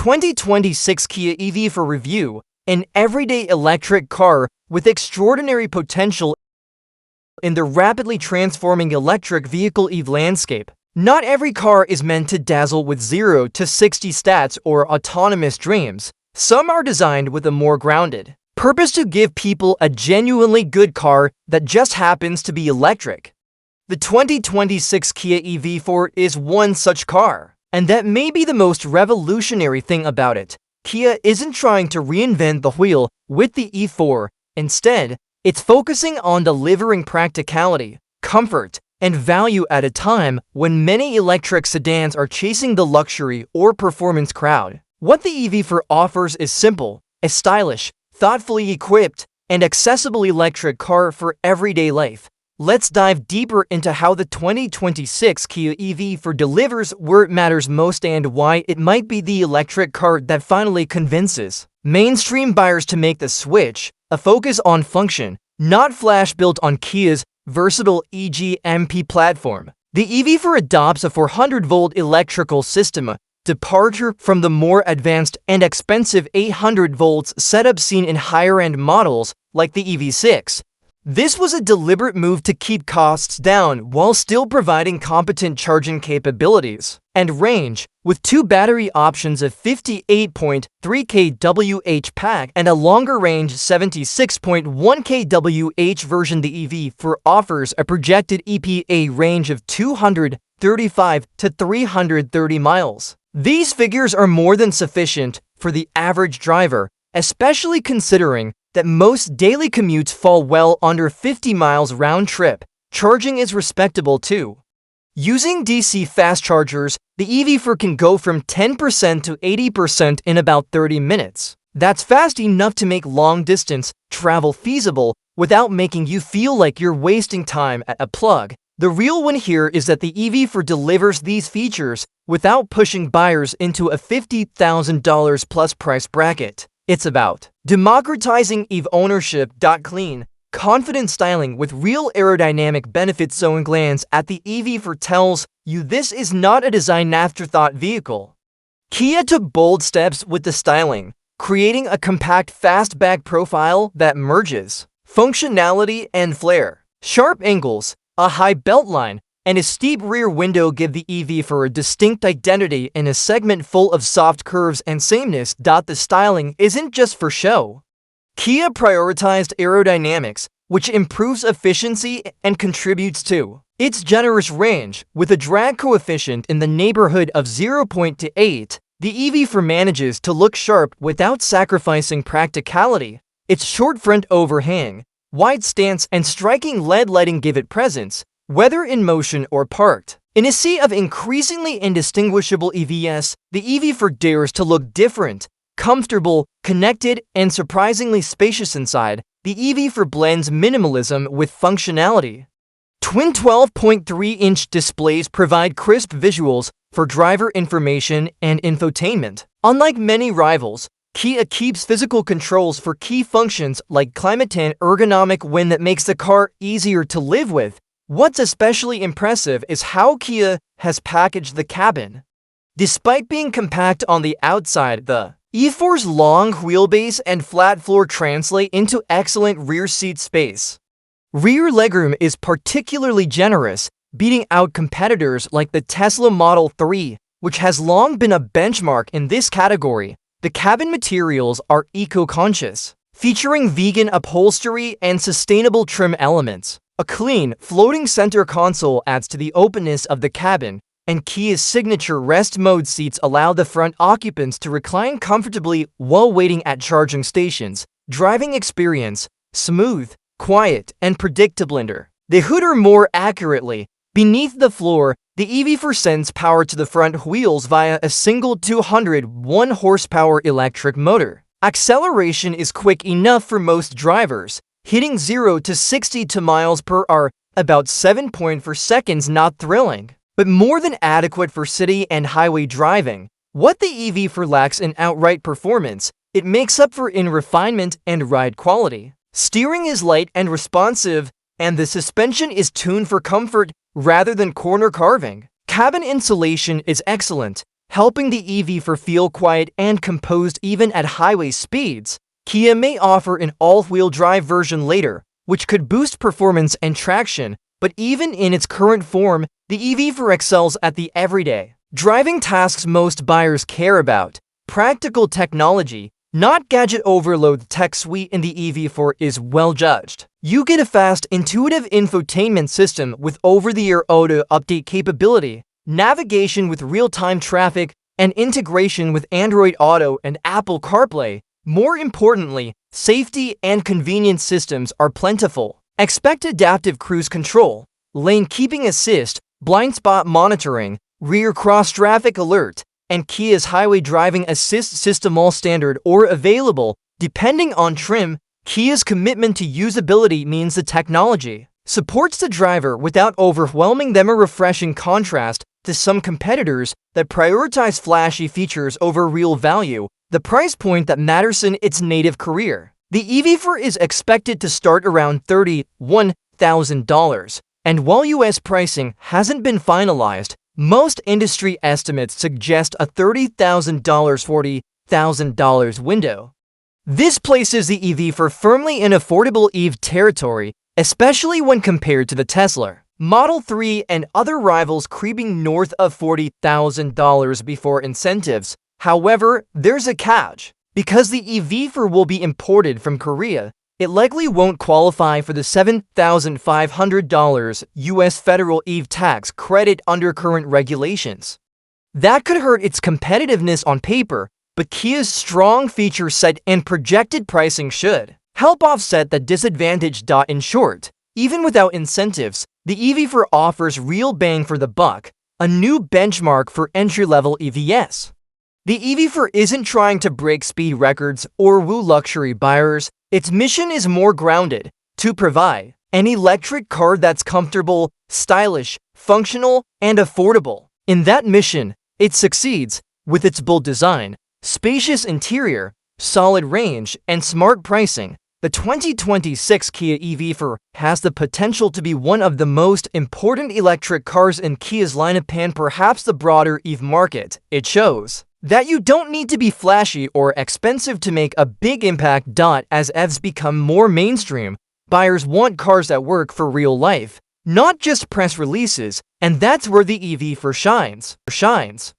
2026 Kia EV4 review, an everyday electric car with extraordinary potential in the rapidly transforming electric vehicle EV landscape. Not every car is meant to dazzle with 0 to 60 stats or autonomous dreams. Some are designed with a more grounded purpose to give people a genuinely good car that just happens to be electric. The 2026 Kia EV4 is one such car, and that may be the most revolutionary thing about it. Kia isn't trying to reinvent the wheel with the E4. Instead, it's focusing on delivering practicality, comfort, and value at a time when many electric sedans are chasing the luxury or performance crowd. What the EV4 offers is simple, a stylish, thoughtfully equipped, and accessible electric car for everyday life. Let's dive deeper into how the 2026 Kia EV4 delivers where it matters most and why it might be the electric car that finally convinces mainstream buyers to make the switch, a focus on function, not flash, built on Kia's versatile EGMP platform. The EV4 adopts a 400-volt electrical system, departure from the more advanced and expensive 800 volts setup seen in higher-end models like the EV6. This was a deliberate move to keep costs down while still providing competent charging capabilities and range, with two battery options of 58.3 kWh pack and a longer range 76.1 kWh version. The EV4 offers a projected EPA range of 235 to 330 miles. These figures are more than sufficient for the average driver, especially considering that most daily commutes fall well under 50 miles round trip. Charging is respectable too. Using DC fast chargers, the EV4 can go from 10% to 80% in about 30 minutes. That's fast enough to make long-distance travel feasible without making you feel like you're wasting time at a plug. The real win here is that the EV4 delivers these features without pushing buyers into a $50,000 plus price bracket. It's about democratizing EV ownership. Clean, confident styling with real aerodynamic benefits. So a glance at the EV4 tells you this is not a design afterthought vehicle. Kia took bold steps with the styling, creating a compact fastback profile that merges functionality and flair. Sharp angles, a high beltline, and a steep rear window give the EV4 a distinct identity in a segment full of soft curves and sameness. The styling isn't just for show. Kia prioritized aerodynamics, which improves efficiency and contributes to its generous range. With a drag coefficient in the neighborhood of 0.8, the EV4 manages to look sharp without sacrificing practicality. Its short front overhang, wide stance, and striking LED lighting give it presence, whether in motion or parked. In a sea of increasingly indistinguishable EVs, the EV4 dares to look different, comfortable, connected, and surprisingly spacious inside. The EV4 blends minimalism with functionality. Twin 12.3-inch displays provide crisp visuals for driver information and infotainment. Unlike many rivals, Kia keeps physical controls for key functions like climate and ergonomic win that makes the car easier to live with. What's especially impressive is how Kia has packaged the cabin. Despite being compact on the outside, the E4's long wheelbase and flat floor translate into excellent rear seat space. Rear legroom is particularly generous, beating out competitors like the Tesla Model 3, which has long been a benchmark in this category. The cabin materials are eco-conscious, featuring vegan upholstery and sustainable trim elements. A clean, floating center console adds to the openness of the cabin, and Kia's signature rest mode seats allow the front occupants to recline comfortably while waiting at charging stations. Driving experience, smooth, quiet, and predictable. The hood, or more accurately, beneath the floor, the EV4 sends power to the front wheels via a single 201 horsepower electric motor. Acceleration is quick enough for most drivers, hitting 0 to 60 miles per hour about 7.4 seconds. Not thrilling, but more than adequate for city and highway driving. What the EV4 lacks in outright performance, it makes up for in refinement and ride quality. Steering is light and responsive, and the suspension is tuned for comfort rather than corner carving. Cabin insulation is excellent, helping the EV4 feel quiet and composed even at highway speeds. Kia may offer an all-wheel drive version later, which could boost performance and traction, but even in its current form, the EV4 excels at the everyday driving tasks most buyers care about. Practical technology, not gadget overload. The tech suite in the EV4 is well judged. You get a fast, intuitive infotainment system with over-the-air auto update capability, navigation with real-time traffic, and integration with Android Auto and Apple CarPlay. More importantly, safety and convenience systems are plentiful. Expect adaptive cruise control, lane keeping assist, blind spot monitoring, rear cross-traffic alert, and Kia's highway driving assist system, all standard or available, depending on trim. Kia's commitment to usability means the technology supports the driver without overwhelming them, a refreshing contrast to some competitors that prioritize flashy features over real value. The price point that matters in its native career. The EV4 is expected to start around $31,000, and while US pricing hasn't been finalized, most industry estimates suggest a $30,000–$40,000 window. This places the EV4 firmly in affordable EV territory, especially when compared to the Tesla Model 3 and other rivals creeping north of $40,000 before incentives. However, there's a catch. Because the EV4 will be imported from Korea, it likely won't qualify for the $7,500 US federal EV tax credit under current regulations. That could hurt its competitiveness on paper, but Kia's strong feature set and projected pricing should help offset the disadvantage. In short, even without incentives, the EV4 offers real bang for the buck, a new benchmark for entry-level EVs. The EV4 isn't trying to break speed records or woo luxury buyers. Its mission is more grounded, to provide an electric car that's comfortable, stylish, functional, and affordable. In that mission, it succeeds with its bold design, spacious interior, solid range, and smart pricing. The 2026 Kia EV4 has the potential to be one of the most important electric cars in Kia's lineup and perhaps the broader EV market. It shows that you don't need to be flashy or expensive to make a big impact. As EVs become more mainstream, buyers want cars that work for real life, not just press releases, and that's where the EV4 shines.